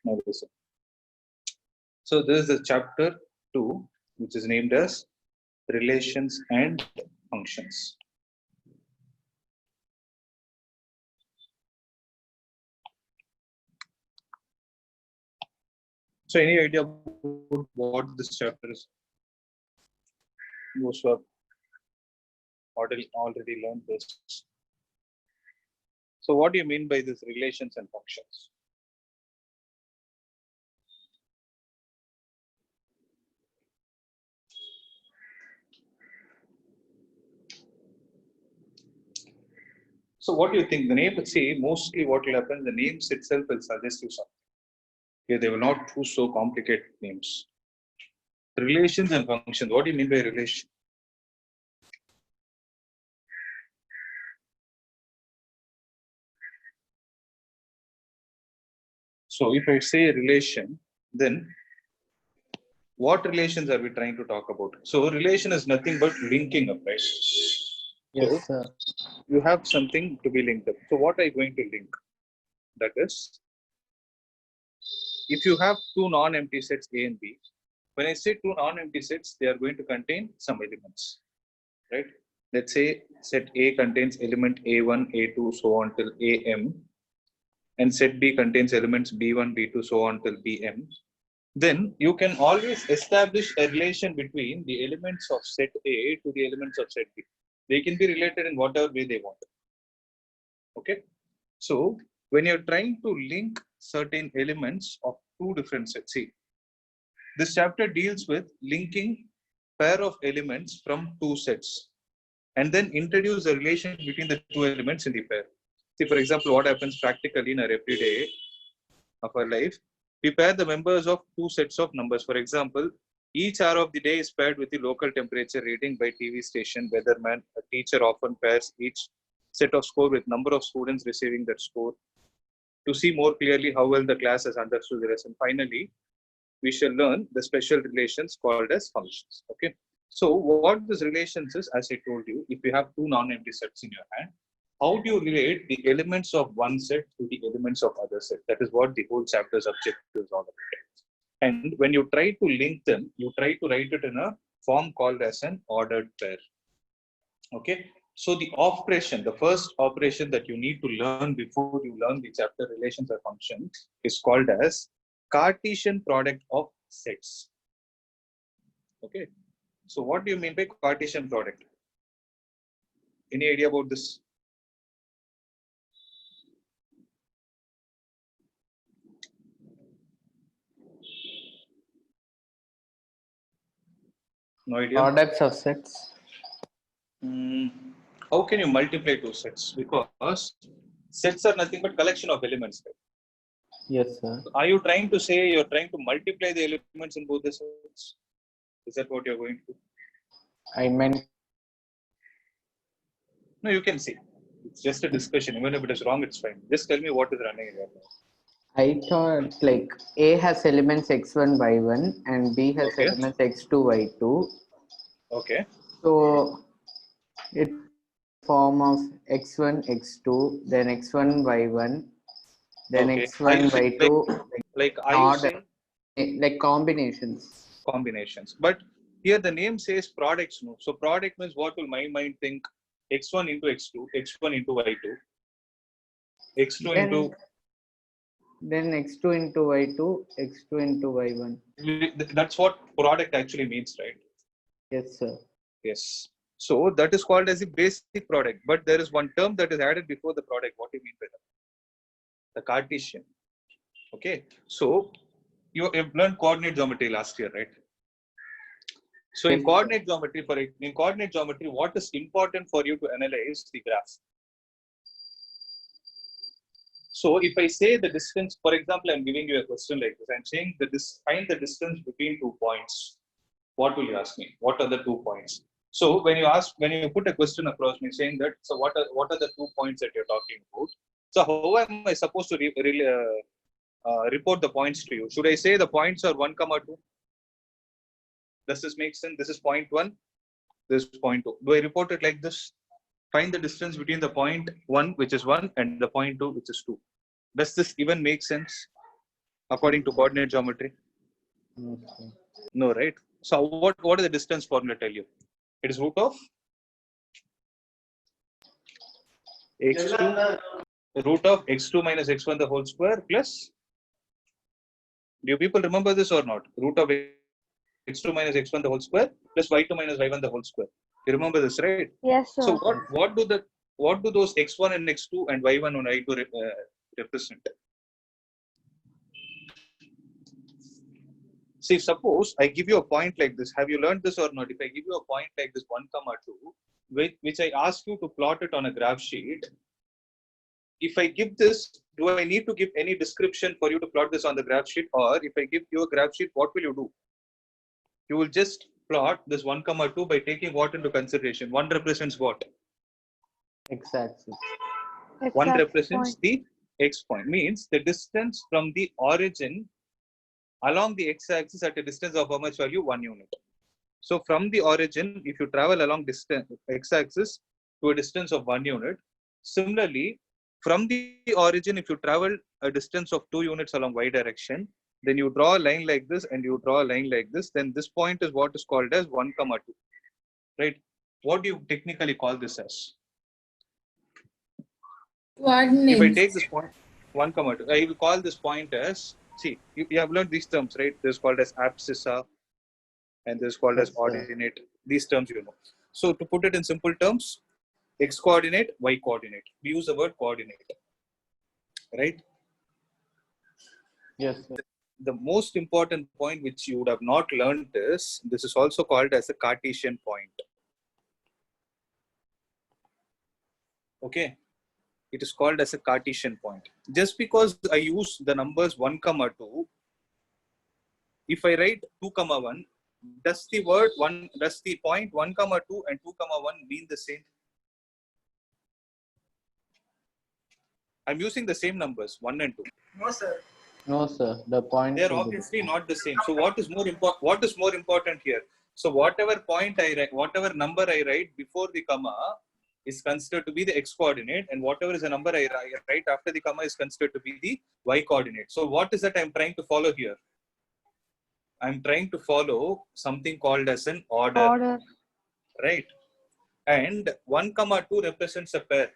Now listen. So this is the chapter 2, which is named as Relations and Functions. So any idea about what this chapter is? Most of already learned this. So what do you mean by this relations and functions? So what do you think? The name, see, mostly what will happen, the names itself will suggest you something. Okay, they will not choose so complicated names. Relations and functions. What do you mean by relation? So if I say relation, then what relations are we trying to talk about? So relation is nothing but linking up, right? Yes, So sir. you have something to be linked up. So what are you going to link? That is, if you have two non-empty sets A and B, when I say two non-empty sets, they are going to contain some elements, right? Let's say set A contains element A1, A2, so on till AM, and set B contains elements B1, B2, so on till BM. Then you can always establish a relation between the elements of set A to the elements of set B. They can be related in whatever way they want. Okay. So when you're trying to link certain elements of two different sets, see, this chapter deals with linking pair of elements from two sets and then introduce a relation between the two elements in the pair. See, for example, what happens practically in our everyday of our life, we pair the members of two sets of numbers. For example, each hour of the day is paired with the local temperature reading by TV station, weatherman. A teacher often pairs each set of score with number of students receiving that score to see more clearly how well the class has understood the lesson. Finally, we shall learn the special relations called as functions. Okay. So what this relations is, as I told you, if you have two non-empty sets in your hand, how do you relate the elements of one set to the elements of other set? That is what the whole chapter's objective is all about. And when you try to link them, you try to write it in a form called as an ordered pair. Okay. So the operation, the first operation that you need to learn before you learn the chapter relations or functions is called as Cartesian product of sets. Okay. So what do you mean by Cartesian product? Any idea about this? No idea. Products of sets. How can you multiply two sets? Because sets are nothing but collection of elements. Right? Yes, sir. Are you trying to say you're trying to multiply the elements in both the sets? Is that what you're going to do? I meant. No, you can see. It's just a discussion. Even if it is wrong, it's fine. Just tell me what is running in your mind. I thought like A has elements x1, y1, and B has Okay. elements x2, y2. Okay. So it form of x1, x2, then x1, y1, then Okay. x1, y2, Like are you order, saying like combinations. combinations? But here the name says products. No. So product means what will my mind think? X1 into x2, x1 into y2, x2 into. Then x2 into y2, x2 into y1. That's what product actually means, right? Yes, sir. Yes. So that is called as a basic product. But there is one term that is added before the product. What do you mean by that? The Cartesian. Okay. So you have learned coordinate geometry last year, right? So in coordinate geometry, what is important for you to analyze the graph? So if I say the distance, for example, I'm giving you a question like this. I'm saying that find the distance between 2 points. What will you ask me? What are the 2 points? So when you put a question across me saying that, so what are the 2 points that you're talking about? So how am I supposed to report the points to you? Should I say the points are 1, 2? Does this make sense? This is point 1. This is point 2. Do I report it like this? Find the distance between the point 1, which is 1, and the point 2, which is 2. Does this even make sense? according to coordinate geometry? Okay. No, right? So what is the distance formula tell you? It is root of x2 root of x2 minus x1 the whole square plus. Do you people remember this or not? Root of x2 minus x1 the whole square plus y2 minus y1 the whole square. You remember this, right? Yes, sir. So what do those x1 and x2 and y1 and y2 represent? See, suppose I give you a point like this. Have you learned this or not? If I give you a point like this 1, 2, which I ask you to plot it on a graph sheet, if I give this, do I need to give any description for you to plot this on the graph sheet? Or if I give you a graph sheet, what will you do? You will just plot this 1, 2 by taking what into consideration? 1 represents what? X-axis. 1 represents the x point. Means the distance from the origin along the x-axis at a distance of how much value? 1 unit. So from the origin, if you travel along distance x-axis to a distance of 1 unit, similarly, from the origin, if you travel a distance of 2 units along y direction, then you draw a line like this and you draw a line like this, then this point is what is called as 1, 2, right? What do you technically call this as? Coordinates. If I take this point 1, 2, I will call this point as, see, you have learned these terms, right? This is called as abscissa and this is called as ordinate. These terms you know. So to put it in simple terms, x coordinate, y coordinate. We use the word coordinate, right? Yes, sir. The most important point which you would have not learned is, this is also called as a Cartesian point. Okay. It is called as a Cartesian point. Just because I use the numbers 1, 2, if I write 2, 1, does the point 1, 2 and 2, 1 mean the same? I'm using the same numbers, 1 and 2. No, sir. No, sir. The point. They're obviously not the same. So what is more important? What is more important here? So whatever point I write, whatever number I write before the comma is considered to be the x coordinate, and whatever is the number I write after the comma is considered to be the y coordinate. So what is that I'm trying to follow here? I'm trying to follow something called as an order. Right? And 1, 2 represents a pair.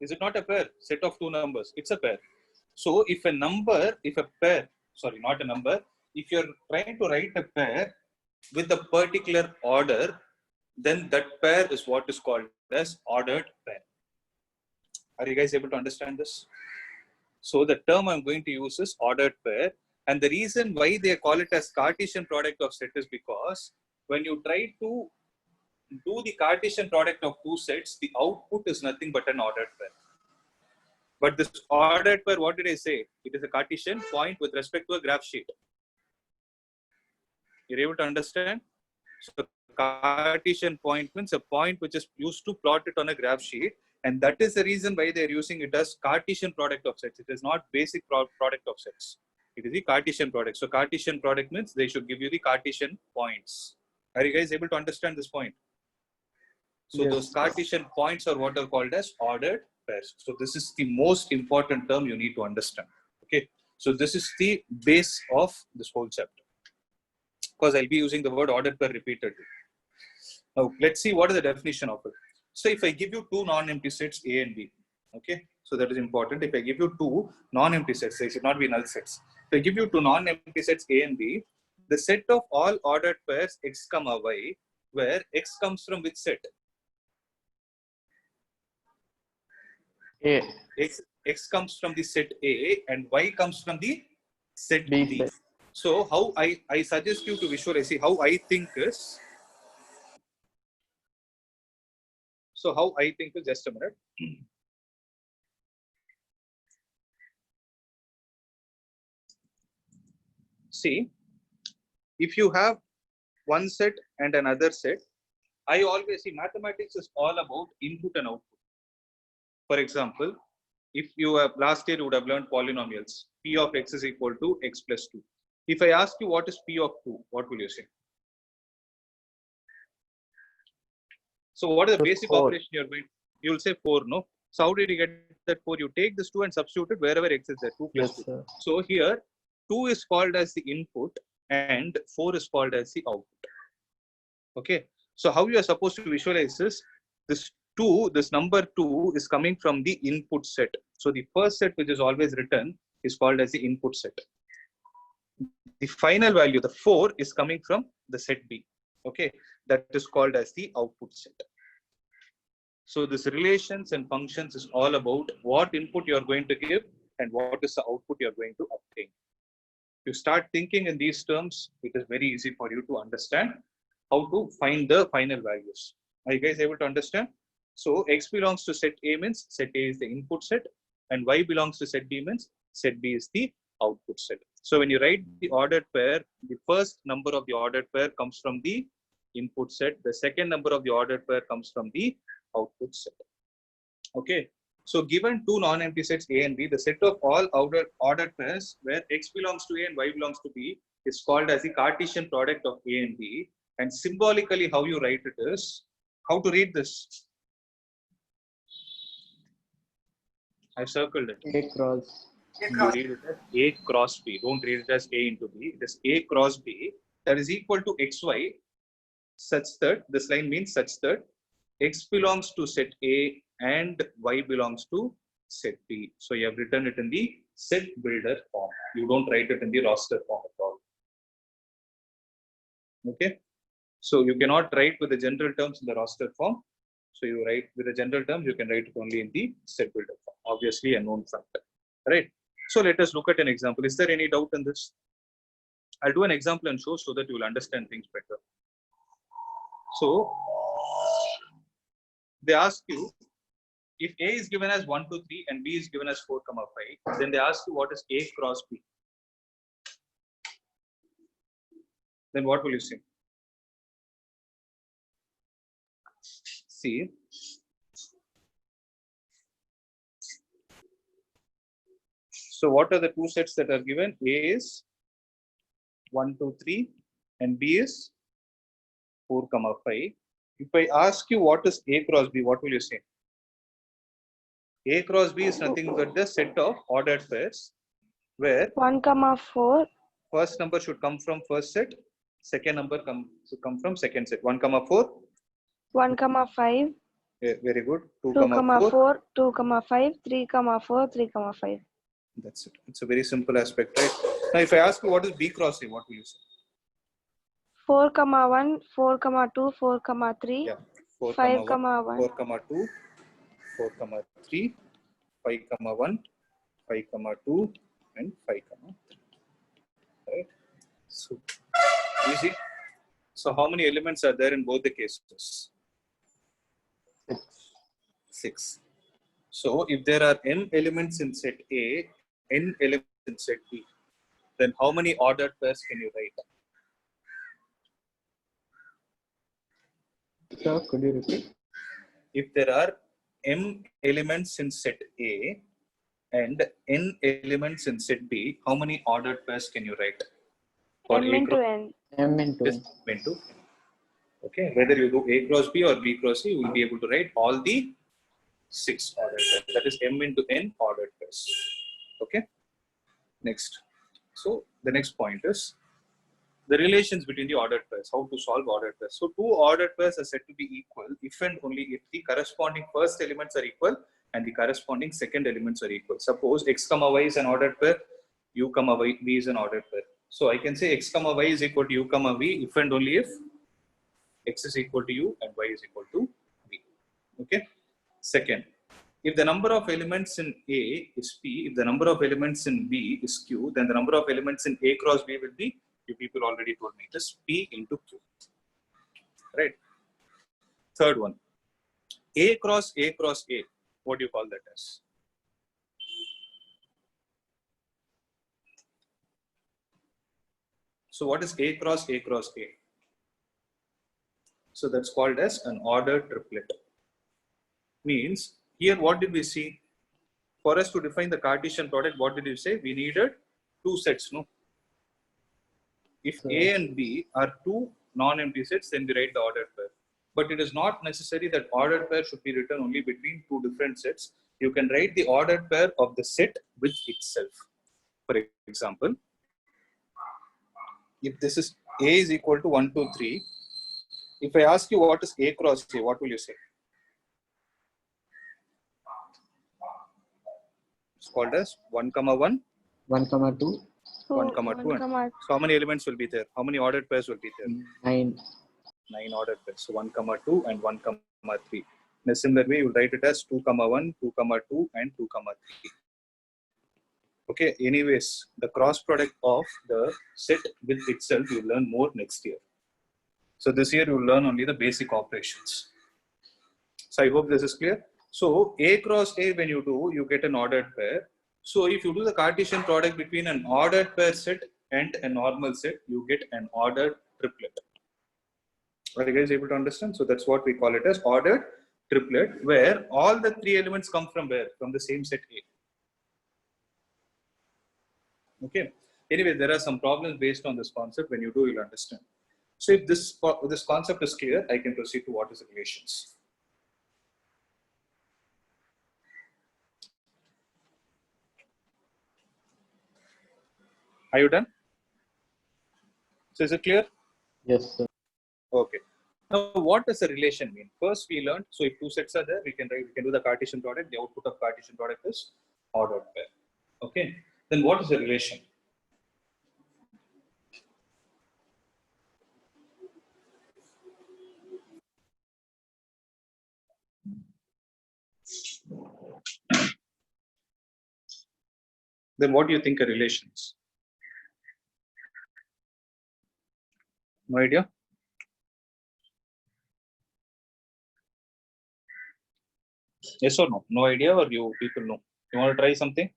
Is it not a pair? Set of 2 numbers. It's a pair. So if a pair, sorry, not a number, if you're trying to write a pair with a particular order, then that pair is what is called as ordered pair. Are you guys able to understand this? So the term I'm going to use is ordered pair. And the reason why they call it as Cartesian product of set is because when you try to do the Cartesian product of 2 sets, the output is nothing but an ordered pair. But this ordered pair, what did I say? It is a Cartesian point with respect to a graph sheet. You're able to understand? So Cartesian point means a point which is used to plot it on a graph sheet. And that is the reason why they're using it as Cartesian product of sets. It is not basic product of sets. It is the Cartesian product. So Cartesian product means they should give you the Cartesian points. Are you guys able to understand this point? So yes, those Cartesian points are what are called as ordered pairs. So this is the most important term you need to understand. Okay. So this is the base of this whole chapter. Because I'll be using the word ordered pair repeatedly. Now let's see what is the definition of it. So if I give you 2 non-empty sets A and B, okay. So that is important. If I give you 2 non-empty sets, they should not be null sets. If I give you 2 non-empty sets A and B, the set of all ordered pairs x, y, where x comes from which set? A. X comes from the set A and y comes from the set B B. set. So how I suggest you to visualize, see how I think is. So how I think is, just a minute. See, if you have one set and another set, I always see mathematics is all about input and output. For example, if you have last year you would have learned polynomials. P of x is equal to x plus 2. If I ask you what is P of 2, what will you say? So what is the basic 4. operation you're going? You will say 4, no? So how did you get that 4? You take this 2 and substitute it wherever x is there, 2 plus Yes, 2. sir. So here 2 is called as the input and 4 is called as the output. Okay. So how you are supposed to visualize this 2, this number 2 is coming from the input set. So the first set which is always written is called as the input set. The final value, the 4, is coming from the set B. Okay. That is called as the output set. So this relations and functions is all about what input you are going to give and what is the output you are going to obtain. If you start thinking in these terms, it is very easy for you to understand how to find the final values. Are you guys able to understand? So x belongs to set A means set A is the input set, and y belongs to set B means set B is the output set. So when you write the ordered pair, the first number of the ordered pair comes from the input set. The second number of the ordered pair comes from the output set. Okay. So given two non-empty sets A and B, the set of all ordered pairs where x belongs to A and y belongs to B is called as the Cartesian product of A and B. And symbolically, how you write it is, how to read this? I circled it. A cross. You read it as A cross B. Don't read it as A into B. It is A cross B that is equal to xy such that, this line means such that x belongs to set A and y belongs to set B. So you have written it in the set builder form. You don't write it in the roster form at all. Okay. So you cannot write with the general terms in the roster form. So you write with the general terms, you can write it only in the set builder form, obviously a known factor, right? So let us look at an example. Is there any doubt in this? I'll do an example and show so that you will understand things better. So they ask you, if A is given as 1, 2, 3 and B is given as 4, 5, then they ask you what is A cross B. Then what will you say? See, so what are the two sets that are given? A is 1, 2, 3 and B is 4, 5. If I ask you what is A cross B, what will you say? A cross B is nothing but the set of ordered pairs where 1, 4. First number should come from first set, second number should come from second set. 1, 4. 1, 5. Very good. 2, 2, 4. 4. 2, 5. 3, 4. 3, 5. That's it. It's a very simple aspect, right? Now, if I ask you what is B cross A, what will you say? 4, 1. 4, 2. 4, 3. Yeah. 4, 5, 1, 1. 4, 2, 4, 3, 5, 1, 5, 2, and 5, 3. Right? So, easy. So, how many elements are there in both the cases? 6. So, if there are n elements in set A, n elements in set B, then how many ordered pairs can you write? Sir, could you repeat? If there are m elements in set A and n elements in set B, how many ordered pairs can you write? For M A into cross N. M into M into. Okay, whether you do A cross B or B cross C, you will be able to write all the 6 ordered pairs. That is m into n ordered pairs. Okay. Next. So the next point is the relations between the ordered pairs. How to solve ordered pairs? So two ordered pairs are said to be equal if and only if the corresponding first elements are equal and the corresponding second elements are equal. Suppose x, y is an ordered pair, u, y, v is an ordered pair. So I can say x, y is equal to u, v if and only if x is equal to u and y is equal to v. Okay. Second, if the number of elements in A is P, if the number of elements in B is Q, then the number of elements in A cross B will be, you people already told me, it is P into Q. Right. Third one, A cross A cross A. What do you call that as? So what is A cross A cross A? So that's called as an ordered triplet. Means here what did we see? For us to define the Cartesian product, what did you say? We needed two sets, no? If A and B are two non-empty sets, then we write the ordered pair. But it is not necessary that ordered pair should be written only between two different sets. you can write the ordered pair of the set with itself. For example, if this is A is equal to 1, 2, 3, if I ask you what is A cross A, what will you say? It's called as 1, 1, 1, 2, 1, 2. And so how many elements will be there? How many ordered pairs will be there? 9. 9 ordered pairs. So 1, 2 and 1, 3. In a similar way, you will write it as 2, 1, 2, 2 and 2, 3. Okay, anyways, the cross product of the set with itself you will learn more next year. So this year you will learn only the basic operations. So I hope this is clear. So A cross A, when you do, you get an ordered pair. So if you do the Cartesian product between an ordered pair set and a normal set, you get an ordered triplet. Are you guys able to understand? So that's what we call it as ordered triplet, where all the 3 elements come from where? From the same set A. Okay. Anyway, there are some problems based on this concept. When you do, you'll understand. So if this concept is clear, I can proceed to what is the relations. Are you done? So is it clear? Yes, sir. Okay. Now, what does a relation mean? First, we learned. So if 2 sets are there, we can do the Cartesian product. The output of Cartesian product is ordered pair. Okay. Then what is a relation? Then what do you think a relation is? No idea? Yes or no? No idea, or you people know? You want to try something?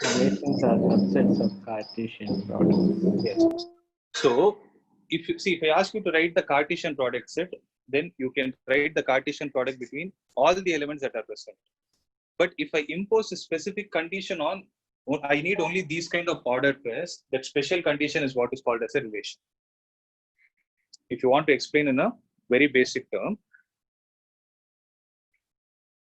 Relations are subsets of Cartesian products. Yes. So if you see, if I ask you to write the Cartesian product set, then you can write the Cartesian product between all the elements that are present. But if I impose a specific condition on, I need only these kind of ordered pairs, that special condition is what is called as a relation. If you want to explain in a very basic term,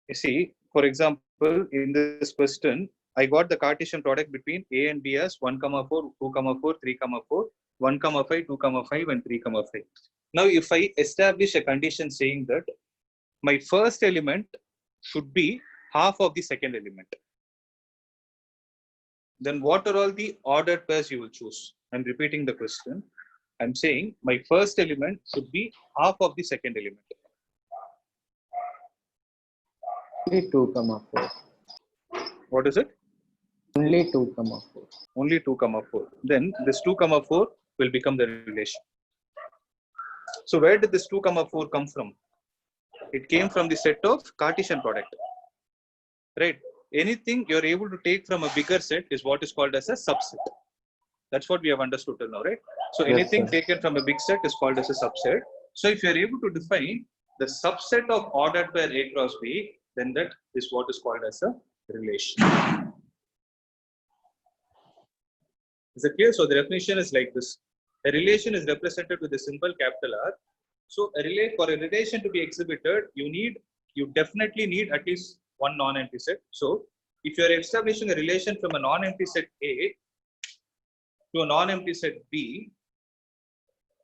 you see, for example, in this question, I got the Cartesian product between A and B as 1, 4, 2, 4, 3, 4, 1, 5, 2, 5, and 3, 5. Now, if I establish a condition saying that my first element should be half of the second element, then what are all the ordered pairs you will choose? I'm repeating the question. I'm saying my first element should be half of the second element. Only 2, 4. What is it? Only 2, 4. Only 2, 4. Then this 2, 4 will become the relation. So where did this 2, 4 come from? It came from the set of Cartesian product. Right? Anything you're able to take from a bigger set is what is called as a subset. That's what we have understood till now, right? So anything taken from a big set is called as a subset. So if you're able to define the subset of ordered pair A cross B, then that is what is called as a relation. Is it clear? So the definition is like this. A relation is represented with a symbol capital R. So for a relation to be exhibited, you definitely need at least one non-empty set. So if you are establishing a relation from a non-empty set A to a non-empty set B,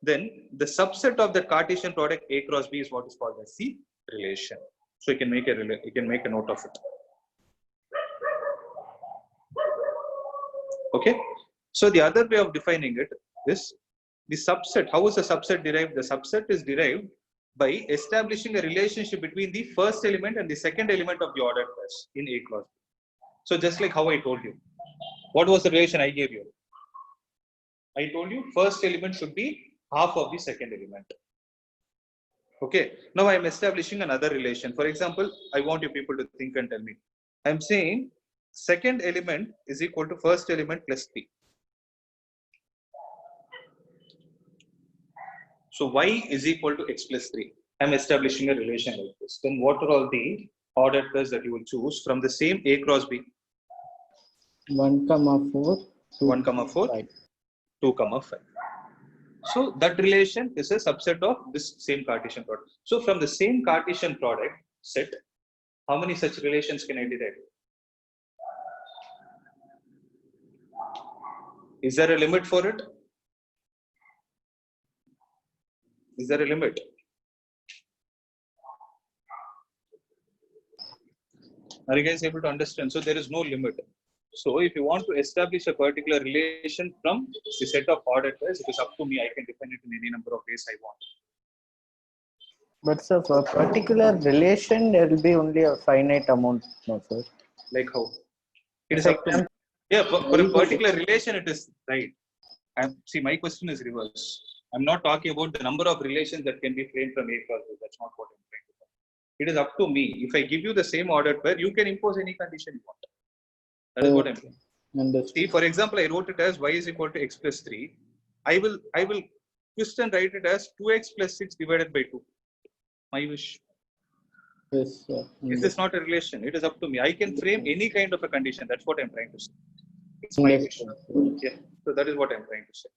then the subset of the Cartesian product A cross B is what is called as the relation. So you can make a note of it. Okay. So the other way of defining it is the subset. How is a subset derived? The subset is derived by establishing a relationship between the first element and the second element of the ordered pairs in A cross B. So just like how I told you, what was the relation I gave you? I told you first element should be half of the second element. Okay. Now I am establishing another relation. For example, I want you people to think and tell me. I am saying second element is equal to first element plus 3. So y is equal to x plus 3. I am establishing a relation like this. Then what are all the ordered pairs that you will choose from the same A cross B? 1, 4, 2, 1, 4, 5. 2, 5. So that relation is a subset of this same Cartesian product. So from the same Cartesian product set, how many such relations can I derive? Is there a limit for it? Is there a limit? Are you guys able to understand? So there is no limit. So if you want to establish a particular relation from the set of ordered pairs, it is up to me. I can define it in any number of ways I want. But sir, for a particular relation, there will be only a finite amount, no sir. Like how? It is up to me. Yeah, for a particular relation, it is right. See, my question is reverse. I'm not talking about the number of relations that can be framed from A cross B. That's not what I'm trying to say. It is up to me. If I give you the same ordered pair, you can impose any condition you want. That is what I'm saying. Understood. See, for example, I wrote it as y is equal to x plus 3. I will twist and write it as 2x plus 6 divided by 2. My wish. Yes, sir. Is this not a relation? It is up to me. I can frame any kind of a condition. That's what I'm trying to say. It's my wish. Yeah. So that is what I'm trying to say.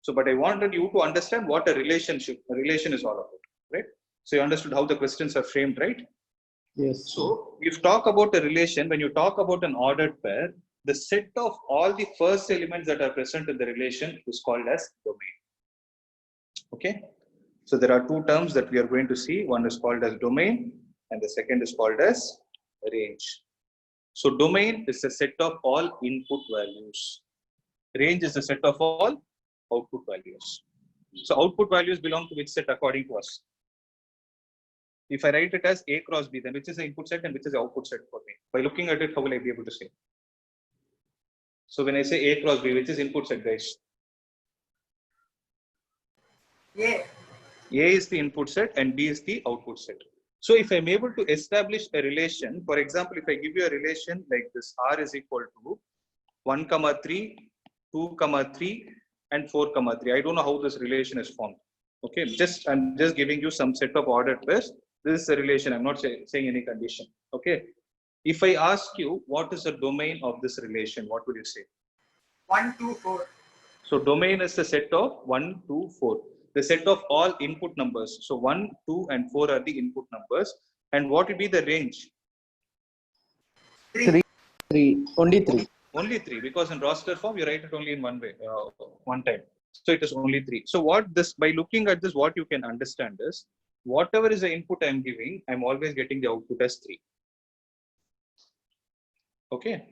So, but I wanted you to understand what a relation is all about, right? So you understood how the questions are framed, right? Yes. So if you talk about a relation, when you talk about an ordered pair, the set of all the first elements that are present in the relation is called as domain. Okay. So there are two terms that we are going to see. One is called as domain and the second is called as range. So domain is a set of all input values. Range is a set of all output values. So output values belong to which set according to us? If I write it as A cross B, then which is the input set and which is the output set for me? By looking at it, how will I be able to say? So when I say A cross B, which is input set, guys? A is the input set and B is the output set. So if I'm able to establish a relation, for example, if I give you a relation like this, R is equal to 1, 3, 2, 3, and 4, 3. I don't know how this relation is formed. Okay, I'm just giving you some set of ordered pairs. This is a relation. I'm not saying any condition. Okay. If I ask you what is the domain of this relation, what would you say? 1, 2, 4. So domain is the set of 1, 2, 4. The set of all input numbers. So 1, 2, and 4 are the input numbers. And what would be the range? 3. Only 3. Only 3, because in roster form you write it only in one way, one time. So it is only 3. So by looking at this, what you can understand is, whatever is the input I'm giving, I'm always getting the output as 3. Okay.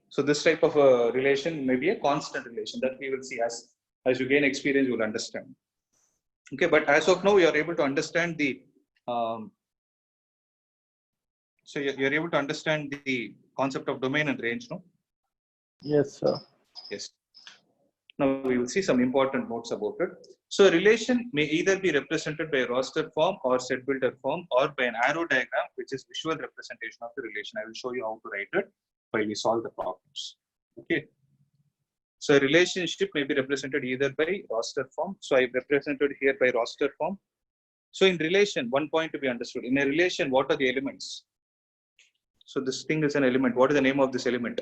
So this type of a relation may be a constant relation that we will see as you gain experience, you will understand. Okay, but as of now, you are able to understand the so you're able to understand the concept of domain and range, no? Yes, sir. Yes. Now we will see some important notes about it. So a relation may either be represented by a roster form or set builder form or by an arrow diagram, which is visual representation of the relation. I will show you how to write it while we solve the problems. Okay. So a relationship may be represented either by roster form. So I represented here by roster form. So in relation, one point to be understood. In a relation, what are the elements? So this thing is an element. What is the name of this element?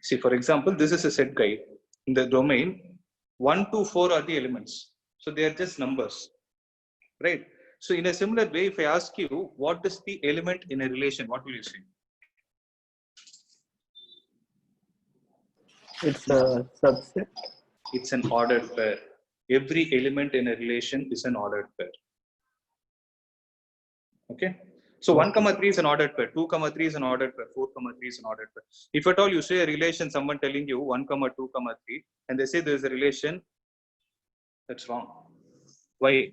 See, for example, this is a set guide. In the domain, 1 to 4 are the elements. So they are just numbers, right? So in a similar way, if I ask you, what is the element in a relation? What will you say? It's a subset. It's an ordered pair. Every element in a relation is an ordered pair. Okay. So 1, 3 is an ordered pair, 2, 3 is an ordered pair, 4, 3 is an ordered pair. If at all you say a relation, someone telling you 1, 2, 3, and they say there is a relation, that's wrong. Why?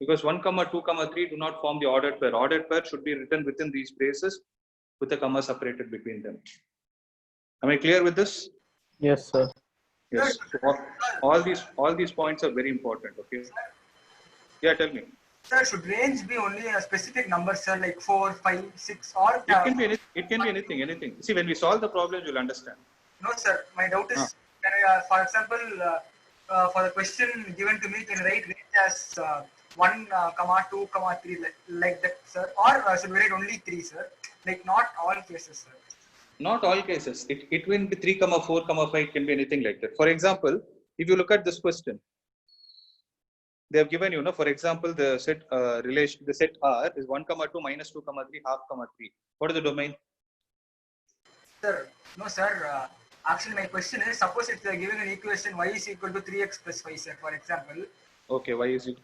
Because 1, 2, 3 do not form the ordered pair. Ordered pair should be written within these braces with a comma separated between them. Am I clear with this? Yes, sir. Yes. So all these points are very important. Okay. Yeah, tell me. Sir, should range be only a specific number, sir, like 4, 5, 6, or It can be anything. See, when we solve the problem, you'll understand. No, sir. My doubt is, can I, for example, for the question given to me, can I write range as 1, 2, 3 like that, sir? Or should we write only 3, sir? Like not all cases, sir. Not all cases. It will be 3, 4, 5. It can be anything like that. For example, if you look at this question, they have given you, for example, the set the set R is 1, 2, minus 2, 3, half, 3. What is the domain? Sir, no, sir. Actually, my question is, suppose if they are giving an equation y is equal to 3x plus 5, sir, for example. Okay, why is it?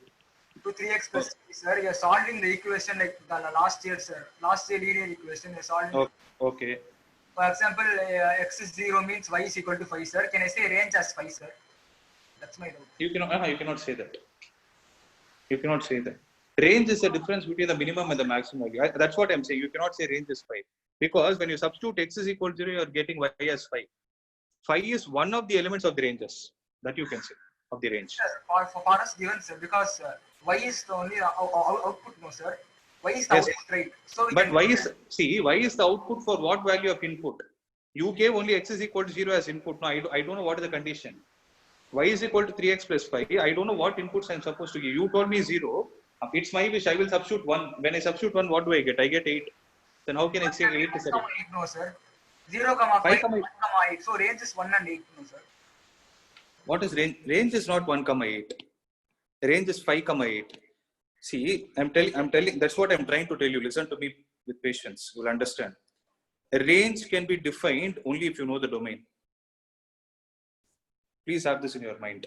To 3x plus 5, sir, you are solving the equation like the last year, sir. Last year linear equation, you are solving. Okay. For example, x is 0 means y is equal to 5, sir. Can I say range as 5, sir? That's my doubt. You cannot say that. You cannot say that. Range is the difference between the minimum and the maximum value. That's what I'm saying. You cannot say range is 5. Because when you substitute x is equal to 0, you are getting y as 5. 5 is one of the elements of the ranges that you can say of the range. Sir, for us given, sir, because y is the only output, no, sir. Y is the Yes. output, right? So But y is the output for what value of input? You gave only x is equal to 0 as input. No, I don't know what is the condition. Y is equal to 3x plus 5. I don't know what inputs I'm supposed to give. You told me 0. It's my wish. I will substitute 1. When I substitute 1, what do I get? I get 8. Then how can I say 8 is 8, no, sir. 0, 5, 5, 1, 8. So range is 1 and 8, no, sir. What is range? Range is not 1, 8. Range is 5, 8. See, I'm telling, that's what I'm trying to tell you. Listen to me with patience. You'll understand. A range can be defined only if you know the domain. Please have this in your mind.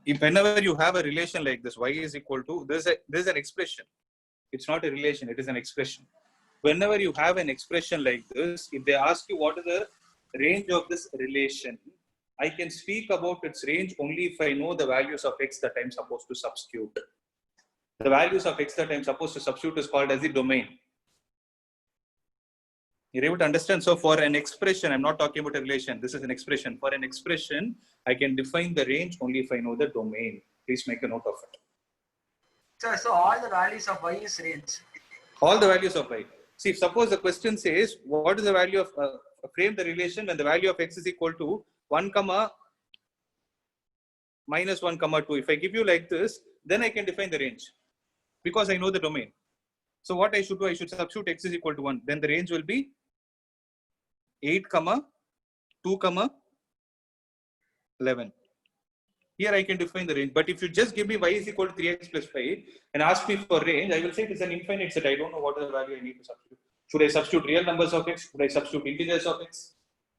If whenever you have a relation like this, y is equal to, there's an expression. It's not a relation, it is an expression. Whenever you have an expression like this, if they ask you what is the range of this relation, I can speak about its range only if I know the values of x that I'm supposed to substitute. The values of x that I'm supposed to substitute is called as the domain. You're able to understand? So for an expression, I'm not talking about a relation. This is an expression. For an expression, I can define the range only if I know the domain. Please make a note of it. Sir, so all the values of y is range. All the values of y. See, if suppose the question says, what is the value of, frame the relation when the value of x is equal to 1, minus 1, 2. If I give you like this, then I can define the range because I know the domain. So what I should do, I should substitute x is equal to 1. Then the range will be 8, 2, 11. Here I can define the range. But if you just give me y is equal to 3x plus 5 and ask me for range, I will say it is an infinite set. I don't know what is the value I need to substitute. Should I substitute real numbers of x? Should I substitute integers of x?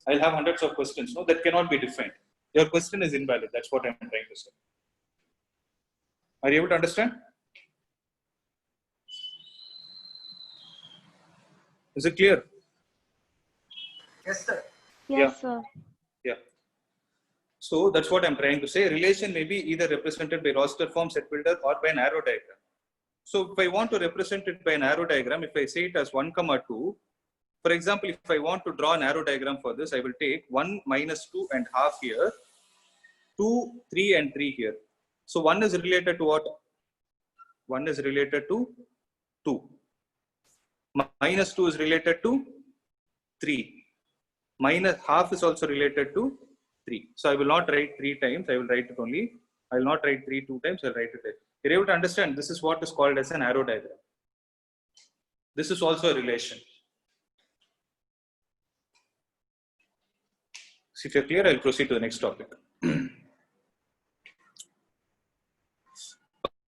I'll have hundreds of questions. No, that cannot be defined. Your question is invalid. That's what I'm trying to say. Are you able to understand? Is it clear? Yes, sir. Yes, sir. Yeah. So that's what I'm trying to say. Relation may be either represented by roster form, set builder, or by an arrow diagram. So if I want to represent it by an arrow diagram, if I say it as 1, 2, for example, if I want to draw an arrow diagram for this, I will take 1 minus 2 and half here, 2, 3 and 3 here. So 1 is related to what? 1 is related to 2. Minus 2 is related to 3. Minus half is also related to 3. So I will not write 3 times. I will write it only. I will not write 3 2 times. I will write it. You're able to understand. This is what is called as an arrow diagram. This is also a relation. So if you're clear, I'll proceed to the next topic.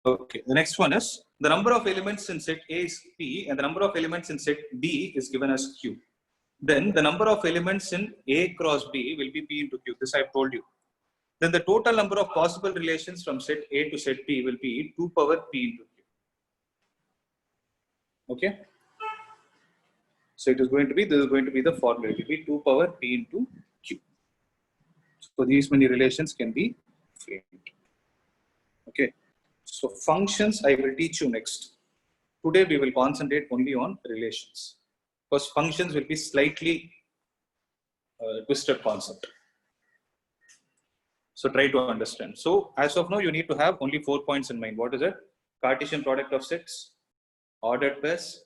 Okay. The next one is the number of elements in set A is P and the number of elements in set B is given as Q. Then the number of elements in A cross B will be P into Q. This I've told you. Then the total number of possible relations from set A to set P will be 2 power P into Q. Okay. So it is going to be, this is going to be the formula. It will be 2 power P into Q. So these many relations can be framed. Okay. So functions I will teach you next. Today we will concentrate only on relations. Because functions will be slightly twisted concept. So try to understand. So as of now, you need to have only 4 points in mind. What is it? Cartesian product of sets, ordered pairs,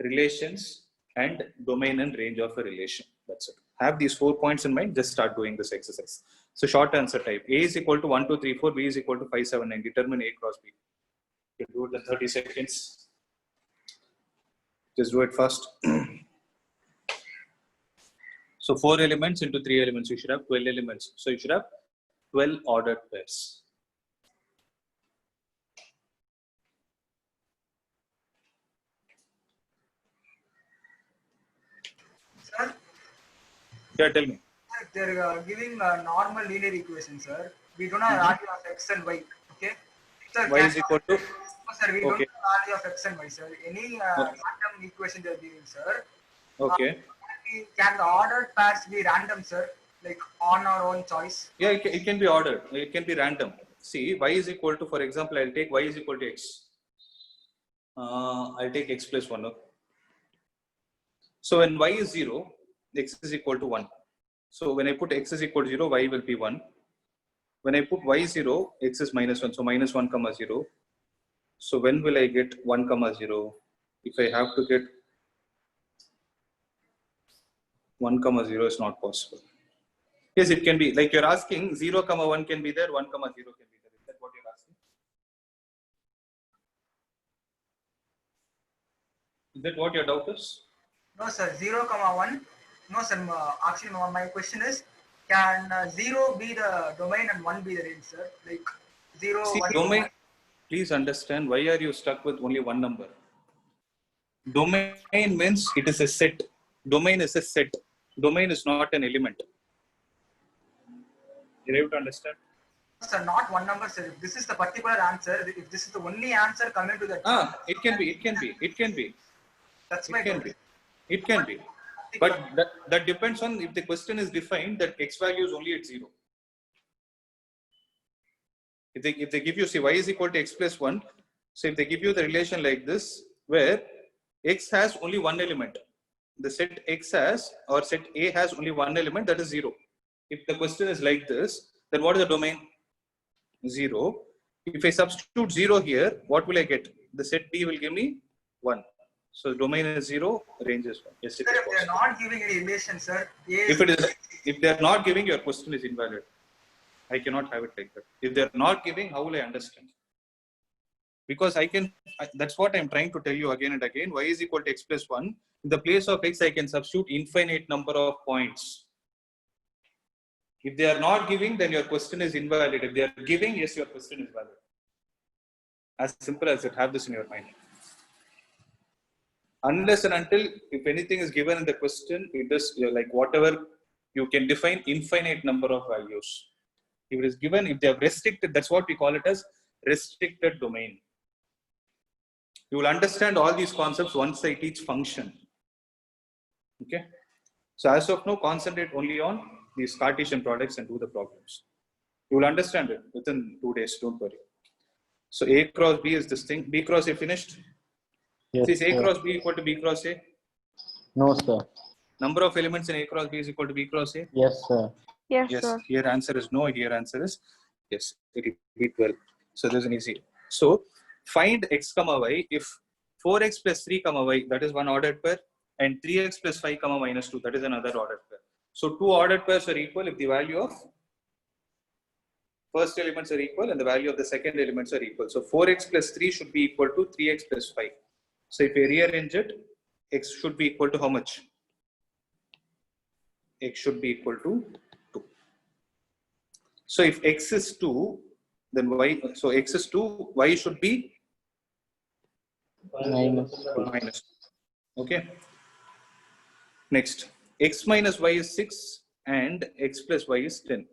relations, and domain and range of a relation. That's it. Have these 4 points in mind. Just start doing this exercise. So short answer type. A is equal to 1, 2, 3, 4. B is equal to 5, 7, 9. Determine A cross B. You can do it in 30 seconds. Just do it fast. So 4 elements into 3 elements, you should have 12 elements. So you should have 12 ordered pairs. Sir, Yeah, tell me. they're giving a normal linear equation, sir. We don't have value of x and y. Okay. Sir, Y is equal to. no, sir, we don't Okay. have value of x and y, sir. Any random equation they're giving, sir. Okay. Can the ordered pairs be random, sir? Like on our own choice? Yeah, it can be ordered. It can be random. See, y is equal to, for example, I'll take y is equal to x. I'll take x plus 1. So when y is 0, x is equal to 1. So when I put x is equal to 0, y will be 1. When I put y 0, x is minus 1. So minus 1 comma 0. So when will I get 1 comma 0? If I have to get 1 comma 0 is not possible. Yes, it can be. Like you're asking, 0 comma 1 can be there, 1 comma 0 can be there. Is that what you're asking? Is that what your doubt is? No, sir. 0, comma 1. No, sir. Actually, my question is, can 0 be the domain and 1 be the range, sir? Like 0, See, 1. domain, please understand, why are you stuck with only one number? Domain means it is a set. Domain is a set. Domain is not an element. You're able to understand? Sir, not one number, sir. If this is the particular answer, if this is the only answer coming to that, It can be. that's my It can be. question. It can be. But that depends on if the question is defined that x value is only at 0. If they give you, say, y is equal to x plus 1, so if they give you the relation like this, where x has only one element, the set x has, or set A has only one element, that is 0. If the question is like this, then what is the domain? 0. If I substitute 0 here, what will I get? The set B will give me 1. So the domain is 0, range is 1. Yes, it Sir, is if they're possible. not giving any relation, sir, If they are not giving, your question is invalid. I cannot have it like that. If they are not giving, how will I understand? Because that's what I'm trying to tell you again and again. Y is equal to x plus 1. In the place of x, I can substitute infinite number of points. If they are not giving, then your question is invalid. If they are giving, yes, your question is valid. As simple as that. Have this in your mind. Unless and until, if anything is given in the question, it is like whatever, you can define infinite number of values. If it is given, if they have restricted, that's what we call it as restricted domain. You will understand all these concepts once I teach function. Okay. So as of now, concentrate only on these Cartesian products and do the problems. You will understand it within 2 days. Don't worry. So A cross B is this thing. B cross A finished. Yes, Is A sir. cross B equal to B cross A? No, sir. Number of elements in A cross B is equal to B cross A? Yes, sir. Yes, Yes. sir. Here answer is no. Here answer is yes. It will be 12. So this is an easy. So find x comma y if 4x plus 3 comma y, that is one ordered pair, and 3x plus 5 comma minus 2, that is another ordered pair. So two ordered pairs are equal if the value of first elements are equal and the value of the second elements are equal. So 4x plus 3 should be equal to 3x plus 5. So if we rearrange it, x should be equal to how much? X should be equal to 2. So if x is 2, then y, so x is 2, y should be minus. Okay. Next, x minus y is 6 and x plus y is 10.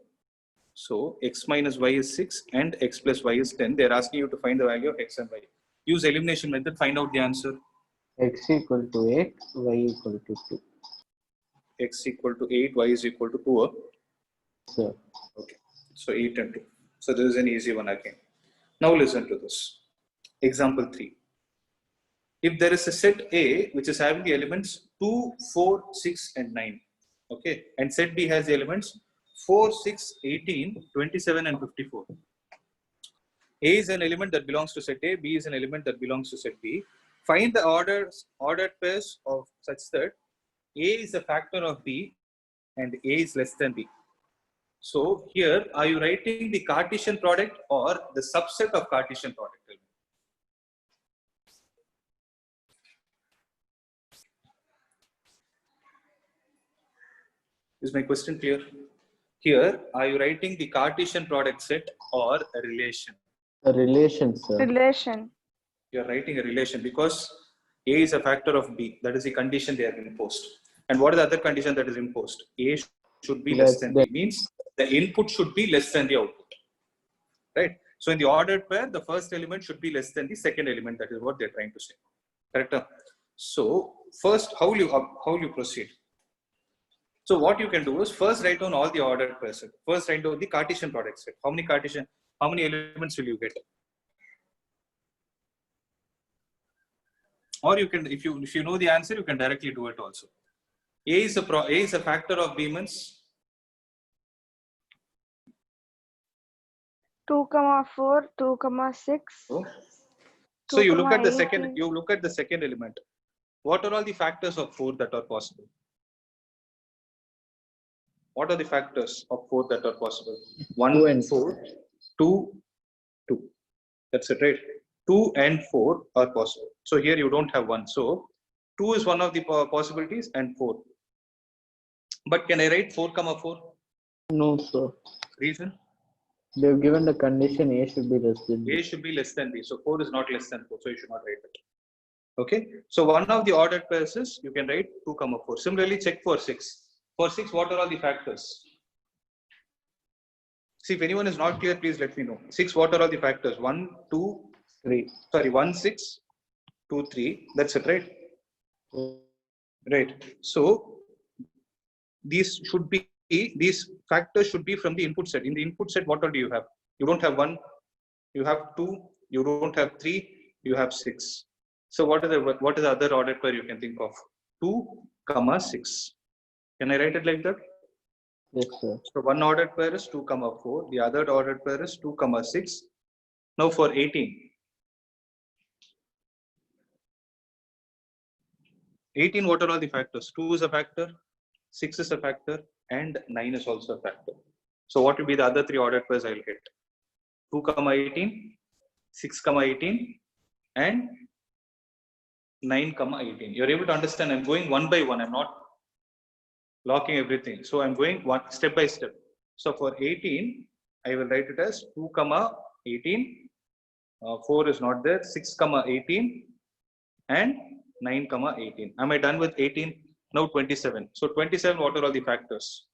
So x minus y is 6 and x plus y is 10. They're asking you to find the value of x and y. Use elimination method, find out the answer. X equal to 8, y equal to 2. X equal to 8, y is equal to 2. Sir. Okay. So 8 and 2. So this is an easy one again. Now listen to this. Example 3. If there is a set A which is having the elements 2, 4, 6 and 9. Okay. And set B has the elements 4, 6, 18, 27 and 54. A is an element that belongs to set A, B is an element that belongs to set B. Find the ordered pairs of such that A is a factor of B and A is less than B. So here, are you writing the Cartesian product or the subset of Cartesian product? Is my question clear? Here, are you writing the Cartesian product set or a relation? A relation, sir. Relation. You are writing a relation because A is a factor of B. That is the condition they have imposed. And what is the other condition that is imposed? A should be less than B. Means the input should be less than the output. Right? So in the ordered pair, the first element should be less than the second element. That is what they're trying to say. Correct? So first, how will you proceed? So what you can do is first write down all the ordered pairs set. First write down the Cartesian product set. How many elements will you get? Or you can, if you know the answer, you can directly do it also. A is a factor of B means 2, 4, 2, 6. So you look at the 18. second. You look at the second element. What are all the factors of 4 that are possible? What are the factors of 4 that are possible? 1 2 and and 4, 2, 2. That's it, right? 2 and 4 are possible. So here you don't have 1. So 2 is one of the possibilities and 4. But can I write 4, 4? No, sir. Reason? They've given the condition A should be less than B. A should be less than B. So 4 is not less than 4. So you should not write it. Okay. So one of the ordered pairs is you can write 2, 4. Similarly, check for 6. For 6, what are all the factors? See, if anyone is not clear, please let me know. 6, what are all the factors? 1, 2, 3. Sorry, 1, 6, 2, 3. That's it, right? Right. So these factors should be from the input set. In the input set, what all do you have? You don't have 1, you have 2, you don't have 3, you have 6. So what is the other ordered pair you can think of? 2, 6. Can I write it like that? Yes, sir. So one ordered pair is 2, 4. The other ordered pair is 2, 6. Now for 18. 18, what are all the factors? 2 is a factor, 6 is a factor, and 9 is also a factor. So what will be the other 3 ordered pairs I will get? 2, 18, 6, 18, and 9, 18. You're able to understand. I'm going one by one. I'm not locking everything. So I'm going one step by step. So for 18, I will write it as 2, 18. 4 is not there. 6, 18, and 9, 18. Am I done with 18? Now 27. So 27, what are all the factors?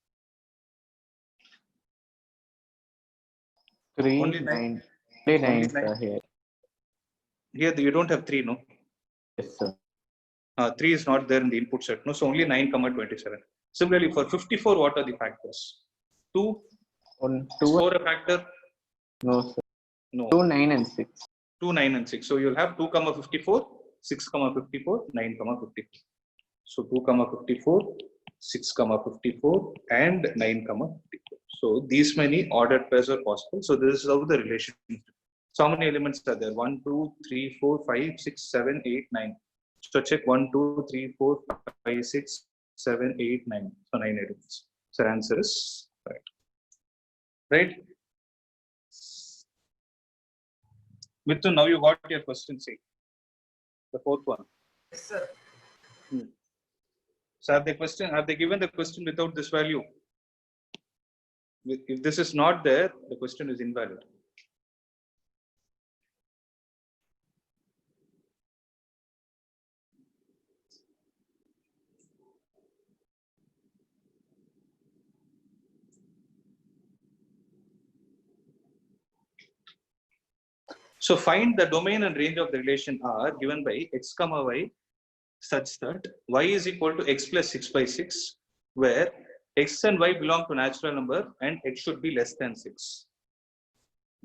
3, Only 9. 3, Only 9 9. are here. Here you don't have 3, no? Yes, sir. 3 is not there in the input set, no? So only 9, 27. Similarly, for 54, what are the factors? 2. 1, 2. 4 a factor? No, sir. No. 2, 9, and 6. 2, 9, and 6. So you'll have 2, 54, 6, 54, 9, 54. So 2, 54, 6, 54, and 9, 54. So these many ordered pairs are possible. So this is how the relation is. So how many elements are there? 1, 2, 3, 4, 5, 6, 7, 8, 9. So check 1, 2, 3, 4, 5, 6, 7, 8, 9. So 9 elements. So answer is right. Right? Mithun, now you got your question, see. The fourth one. Yes, sir. So have they given the question without this value? If this is not there, the question is invalid. So find the domain and range of the relation R given by x comma y such that y is equal to x plus 6 by 6, where x and y belong to natural number and x should be less than 6.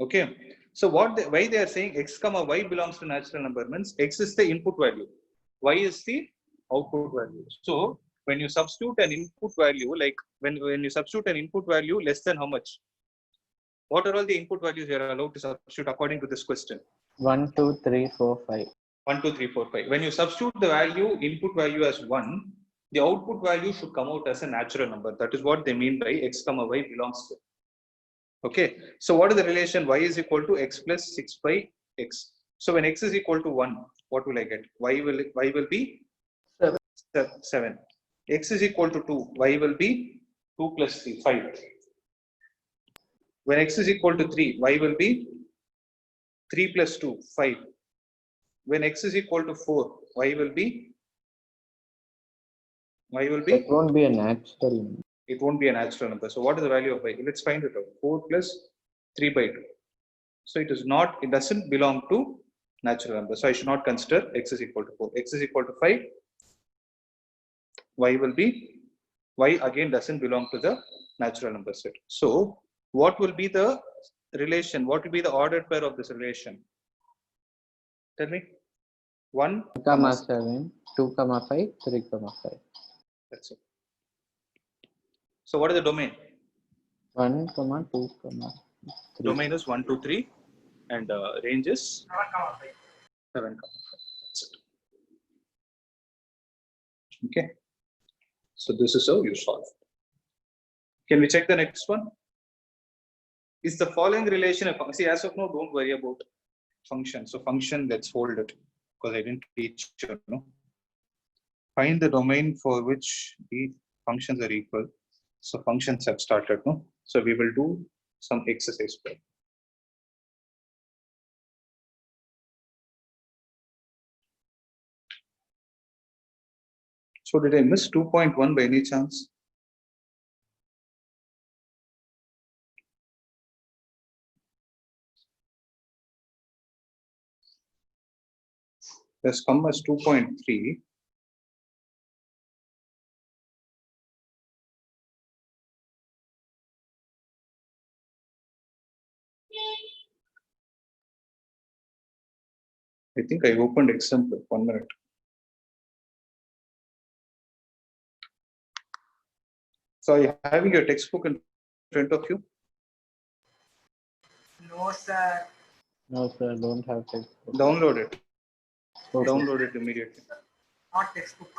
Okay. So why they are saying x comma y belongs to natural number means x is the input value, y is the output value. So when you substitute an input value, like when you substitute an input value less than how much? What are all the input values you are allowed to substitute according to this question? 1, 2, 3, 4, 5. 1, 2, 3, 4, 5. When you substitute the input value as 1, the output value should come out as a natural number. That is what they mean by x comma y belongs to. Okay. So what is the relation? Y is equal to x plus 6 by x. So when x is equal to 1, what will I get? Y will be 7. X is equal to 2. Y will be 2 plus 3, 5. When x is equal to 3, y will be 3 plus 2, 5. When x is equal to 4, y will be It won't be a natural. it won't be a natural number. So what is the value of y? Let's find it out. 4 plus 3 by 2. So it is not, it doesn't belong to natural number. So I should not consider x is equal to 4. X is equal to 5. Y will be, y again doesn't belong to the natural number set. So what will be the relation? What will be the ordered pair of this relation? Tell me. 1, 7, 2, 5, 3, 5. That's it. So what is the domain? 1, 2, 3. Domain is 1, 2, 3, and range is 7, 5. That's it. Okay. So this is how you solve. Can we check the next one? Is the following relation a function? See, as of now, don't worry about function. So function, let's hold it because I didn't teach you. No? Find the domain for which the functions are equal. So functions have started. No? So we will do some exercise. So did I miss 2.1 by any chance? Has come as 2.3. I think I opened example. 1 minute. So are you having your textbook in front of you? No, sir. No, sir, don't have textbook. Download it. Okay. Download it immediately. Not textbook.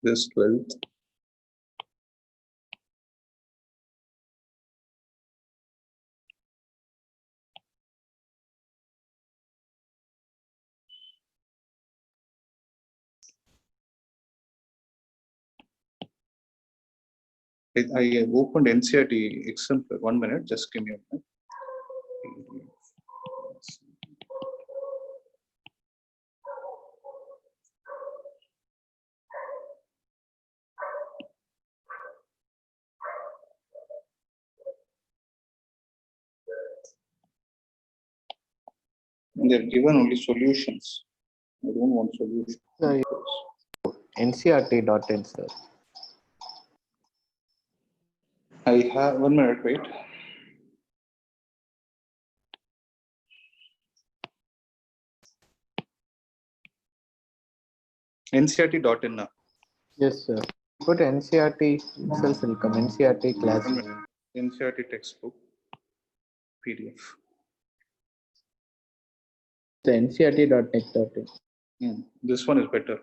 This 12th. I have opened NCERT example. 1 minute, just give me a minute. And they've given only solutions. I don't want solutions. So, NCRT.in, sir. I have 1 minute, wait. NCERT.in now. Yes, sir. Put NCRT itself will come. NCRT class. NCERT textbook PDF. The NCRT.net.in. This one is better.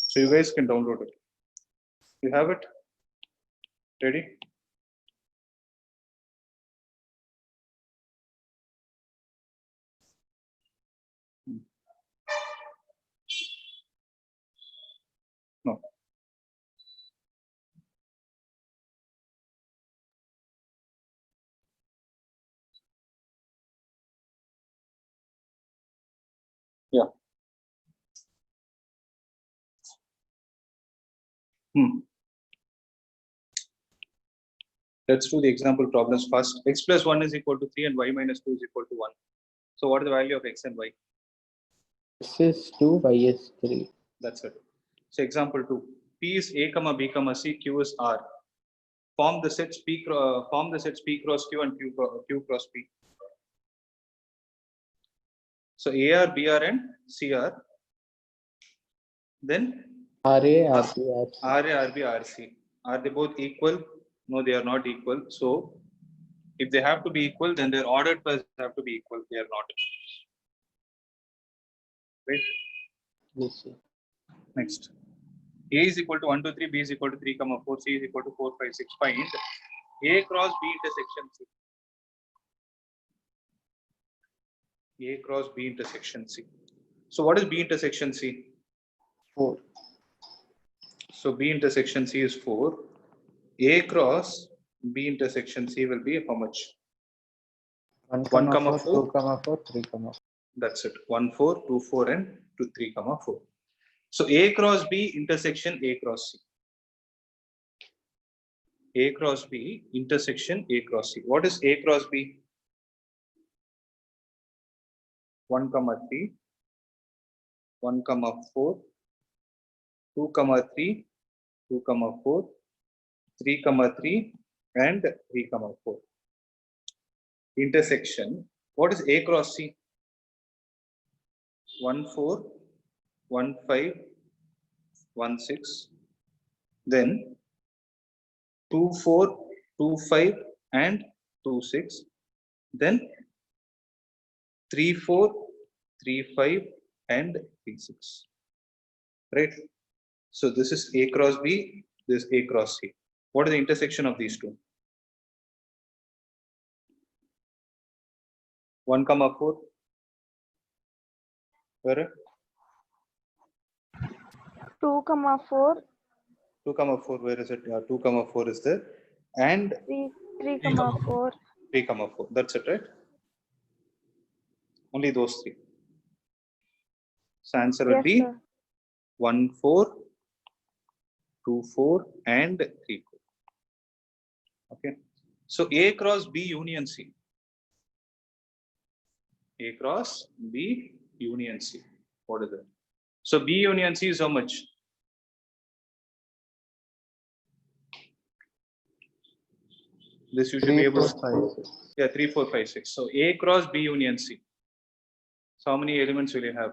So you guys can download it. You have it? Ready? No. Yeah. Let's do the example problems first. X plus 1 is equal to 3 and y minus 2 is equal to 1. So what is the value of x and y? X is 2, y is 3. That's it. So example 2. P is A, comma B, comma C, Q is R. Form the sets P cross Q and Q cross P. So AR, BR and CR. Then RA, RB, RC. RA, RB, RC. Are they both equal? No, they are not equal. So if they have to be equal, then their ordered pairs have to be equal. They are not. Right? Yes, sir. Next. A is equal to 1, 2, 3, B is equal to 3, 4, C is equal to 4, 5, 6. Find A cross B intersection C. A cross B intersection C. So what is B intersection C? 4. So B intersection C is 4. A cross B intersection C will be how much? 1, 1, 4, 4. 2, 4, 3, 4. That's it. 1, 4, 2, 4 and 2, 3, 4. So A cross B intersection A cross C. A cross B intersection A cross C. What is A cross B? 1, 3, 1, 4, 2, 3, 2, 4, 3, 3 and 3, 4. Intersection. What is A cross C? 1, 4, 1, 5, 1, 6. Then 2, 4, 2, 5 and 2, 6. Then 3, 4, 3, 5 and 3, 6. Right? So this is A cross B, this is A cross C. What is the intersection of these two? 1, 4. Where? 2, 4, 2, 4. Where is it? 2, 4 is there. And 3, 4. 3, 4. That's it, right? Only those three. So answer will Yes, be sir. 1, 4, 2, 4 and 3, 4. Okay. So A cross B union C. A cross B union C. What is it? So B union C is how much? This you should be 3, able 4, to. 5, 6. Yeah, 3, 4, 5, 6. So A cross B union C. So how many elements will you have?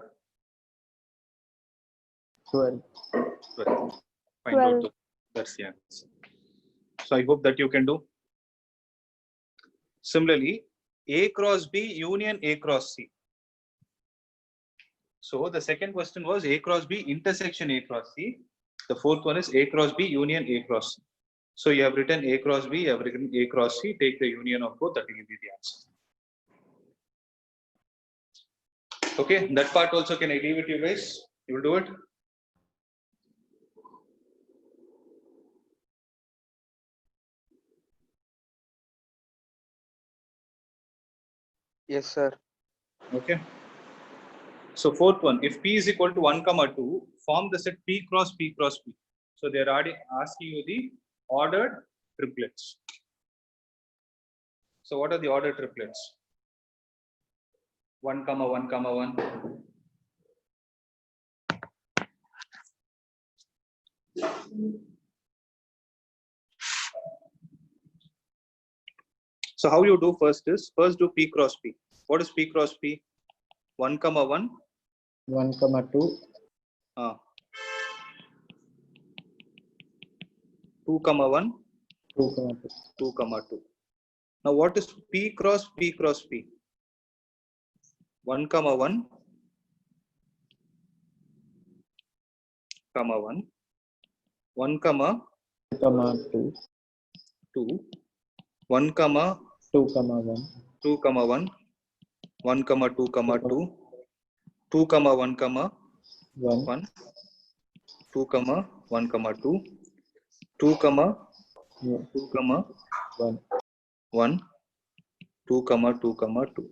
12. 12. Find 12. out that's the answer. So I hope that you can do. Similarly, A cross B union A cross C. So the second question was A cross B intersection A cross C. The fourth one is A cross B union A cross C. So you have written A cross B, you have written A cross C, take the union of both, that will give you the answer. Okay, that part also can I leave it to you guys? You will do it? Yes, sir. Okay. So fourth one, if P is equal to 1, 2, form the set P cross P cross P. So they are already asking you the ordered triplets. So what are the ordered triplets? 1, 1, 1. So how you do first is, first do P cross P. What is P cross P? 1, 1. 1, 2. 2, 1. 2, 2. 2, 2. Now what is P cross P cross P? 1, 1. 1, 1, 2, 2, 1, 2, 1. 2, 1, 1, 2, 2, 2, 1, 1, 1, 2, 1, 2, 2, 2, 1. 1, 2, 2, 2.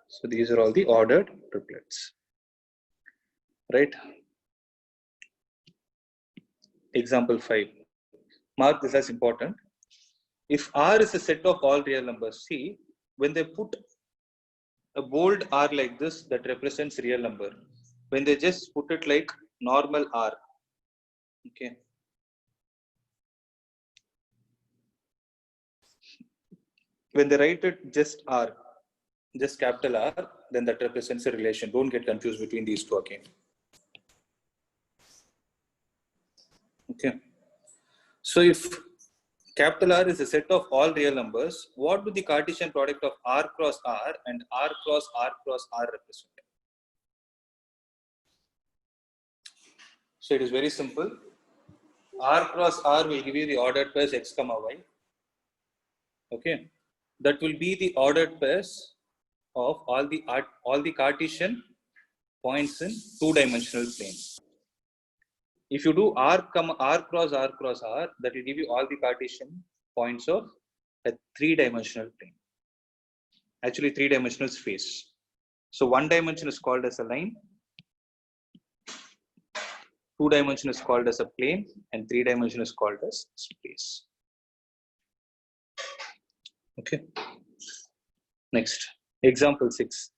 So these are all the ordered triplets, right? Example 5. mark this as important. If R is a set of all real numbers, see, when they put a bold R like this, that represents real number. When they just put it like normal R, okay. When they write it just R, just capital R, then that represents a relation. Don't get confused between these two again. Okay. So if capital R is a set of all real numbers, what do the Cartesian product of R cross R and R cross R cross R represent? So it is very simple. R cross R will give you the ordered pairs x comma y. Okay. That will be the ordered pairs of all the Cartesian points in two-dimensional plane. If you do R cross R cross R, that will give you all the Cartesian points of a three-dimensional plane. Actually, three-dimensional space. So one dimension is called as a line, two dimension is called as a plane, and three dimension is called as space. Okay. Next, example 6.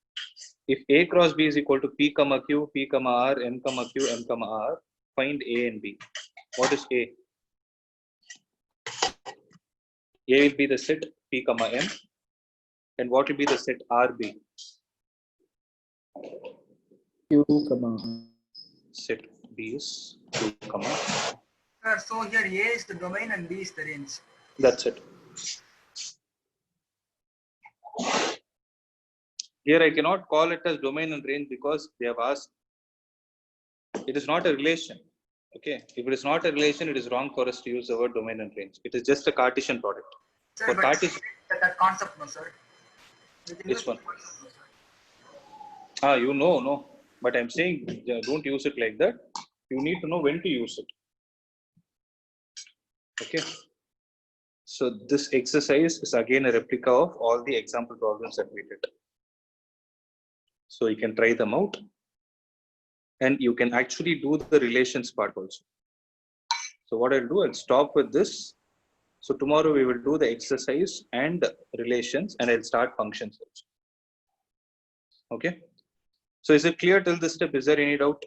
If A cross B is equal to P comma Q, P comma R, M comma Q, M comma R, find A and B. What is A? A will be the set P comma M. And what will be the set RB? Q comma. Set B is Q comma. Sir, so here A is the domain and B is the range. That's it. Here I cannot call it as domain and range because they have asked. It is not a relation. Okay. If it is not a relation, it is wrong for us to use the word domain and range. It is just a Cartesian product. Sir, For but Cartesian, that concept, no, sir. We can which use one? the concept, no, sir. You know, no. But I'm saying don't use it like that. You need to know when to use it. Okay. So this exercise is again a replica of all the example problems that we did. So you can try them out. And you can actually do the relations part also. So what I'll do, I'll stop with this. So tomorrow we will do the exercise and relations, and I'll start functions also. Okay. So is it clear till this step? Is there any doubt?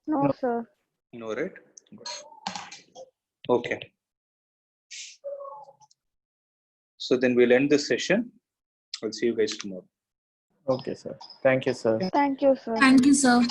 No, sir. No, right? Good. Okay. So then we'll end this session. I'll see you guys tomorrow. Okay, sir. Thank you, sir. Thank you, sir. Thank you, sir.